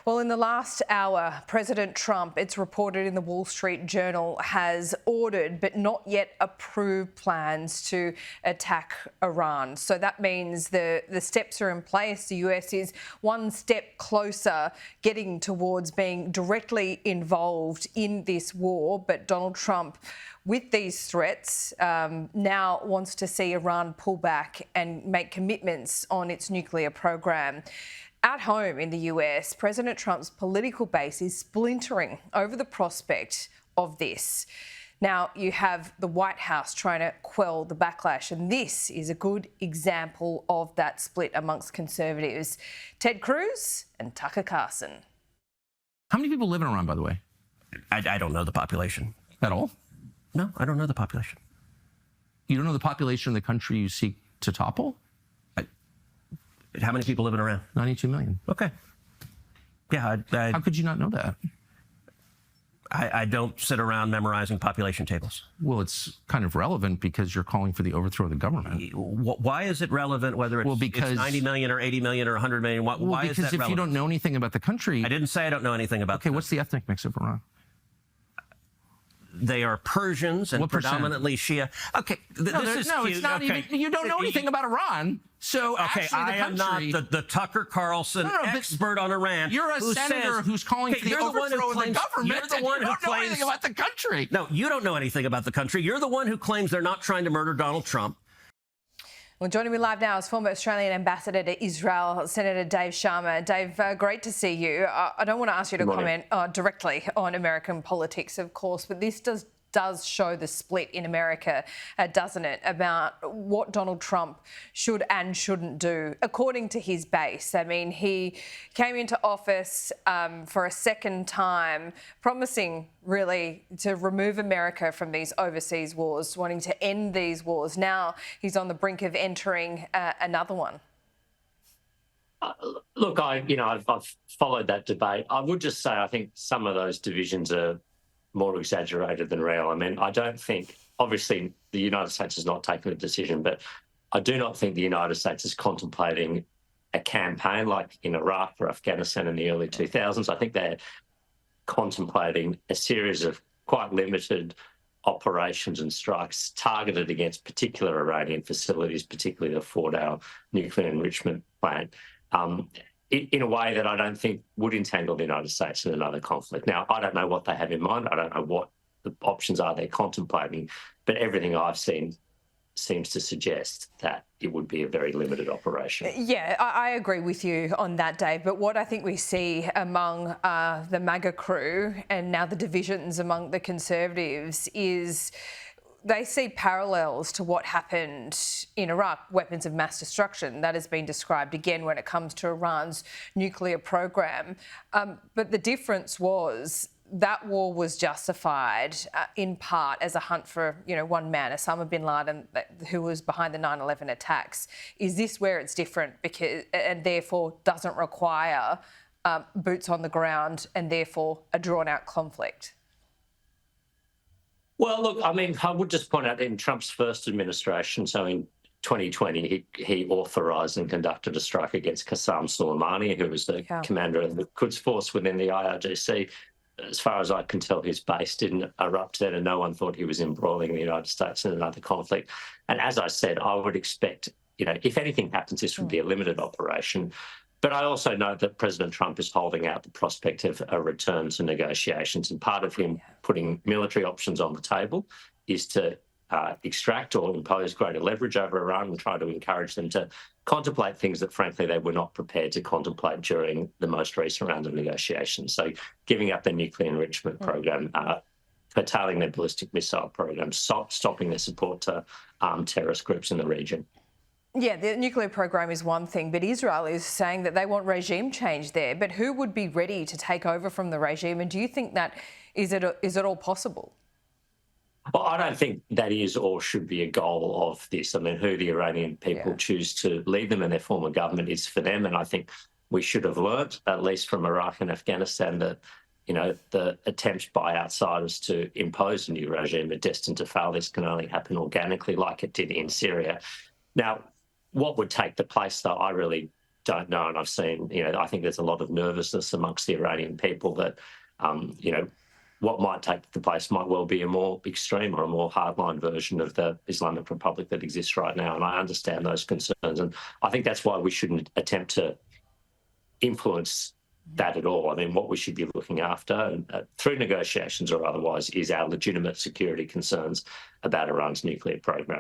Well, in the last hour, President Trump, it's reported in the Wall Street Journal, has ordered but not yet approved plans to attack Iran. So that means the steps are in place. The US is one step closer getting towards being directly involved in this war. But Donald Trump, with these threats, now wants to see Iran pull back and make commitments on its nuclear program. At home in the US, President Trump's political base is splintering over the prospect of this. Now, you have the White House trying to quell the backlash, and this is a good example of that split amongst conservatives. Ted Cruz and Tucker Carlson. How many people live in Iran, by the way? I don't know the population. At all? No, I don't know the population. You don't know the population of the country you seek to topple? How many people live in Iran? 92 million. Okay. Yeah, How could you not know that? I don't sit around memorizing population tables. Well, it's kind of relevant because you're calling for the overthrow of the government. Why is it relevant whether it's, it's 90 million or 80 million or 100 million? Why is that relevant? Because if you don't know anything about the country... I didn't say I don't know anything about Okay, what's the ethnic mix of Iran? They are Persians and predominantly Shia. Okay, it's not even. You don't know anything about Iran. So okay, I am not the Tucker Carlson expert on Iran. You're a senator who's calling for the overthrow of the government. You're the one who don't know anything about the country. No, you don't know anything about the country. You're the one who claims they're not trying to murder Donald Trump. Well, joining me live now is former Australian ambassador to Israel, Senator Dave Sharma. Dave, great to see you. I don't want to ask you to comment directly on American politics, of course, but this does show the split in America, doesn't it, about what Donald Trump should and shouldn't do, according to his base. I mean, he came into office for a second time, promising really to remove America from these overseas wars, wanting to end these wars. Now he's on the brink of entering another one. Look, I've followed that debate. I would just say I think some of those divisions are more exaggerated than real. I mean, I don't think, obviously, the United States has not taken a decision, but I do not think the United States is contemplating a campaign like in Iraq or Afghanistan in the early 2000s. I think they're contemplating a series of quite limited operations and strikes targeted against particular Iranian facilities, particularly the Fordow nuclear enrichment plant. In a way that I don't think would entangle the United States in another conflict. Now, I don't know what they have in mind. I don't know what the options are they're contemplating, but everything I've seen seems to suggest that it would be a very limited operation. Yeah, I agree with you on that, Dave. But what I think we see among the MAGA crew and now the divisions among the Conservatives is they see parallels to what happened in Iraq, weapons of mass destruction. That has been described again when it comes to Iran's nuclear program. But the difference was that war was justified in part as a hunt for, one man, Osama bin Laden, who was behind the 9/11 attacks. Is this where it's different and therefore doesn't require boots on the ground and therefore a drawn-out conflict? Well, look, I mean, I would just point out in Trump's first administration, so in 2020, he authorised and conducted a strike against Qasem Soleimani, who was the commander of the Quds Force within the IRGC. As far as I can tell, his base didn't erupt then, and no one thought he was embroiling the United States in another conflict. And as I said, I would expect, if anything happens, this would be a limited operation. But I also know that President Trump is holding out the prospect of a return to negotiations. And part of him putting military options on the table is to extract or impose greater leverage over Iran and try to encourage them to contemplate things that, frankly, they were not prepared to contemplate during the most recent round of negotiations. So giving up their nuclear enrichment program, curtailing their ballistic missile program, stopping their support to armed terrorist groups in the region. Yeah, the nuclear program is one thing, but Israel is saying that they want regime change there. But who would be ready to take over from the regime? And do you think that is it all possible? Well, I don't think that is or should be a goal of this. I mean, who the Iranian people choose to lead them and their form of government is for them. And I think we should have learnt, at least from Iraq and Afghanistan, that the attempts by outsiders to impose a new regime are destined to fail. This can only happen organically, like it did in Syria. Now, what would take the place, though, I really don't know, and I've seen, I think there's a lot of nervousness amongst the Iranian people that, what might take the place might well be a more extreme or a more hardline version of the Islamic Republic that exists right now. And I understand those concerns. And I think that's why we shouldn't attempt to influence that at all. I mean, what we should be looking after through negotiations or otherwise is our legitimate security concerns about Iran's nuclear program.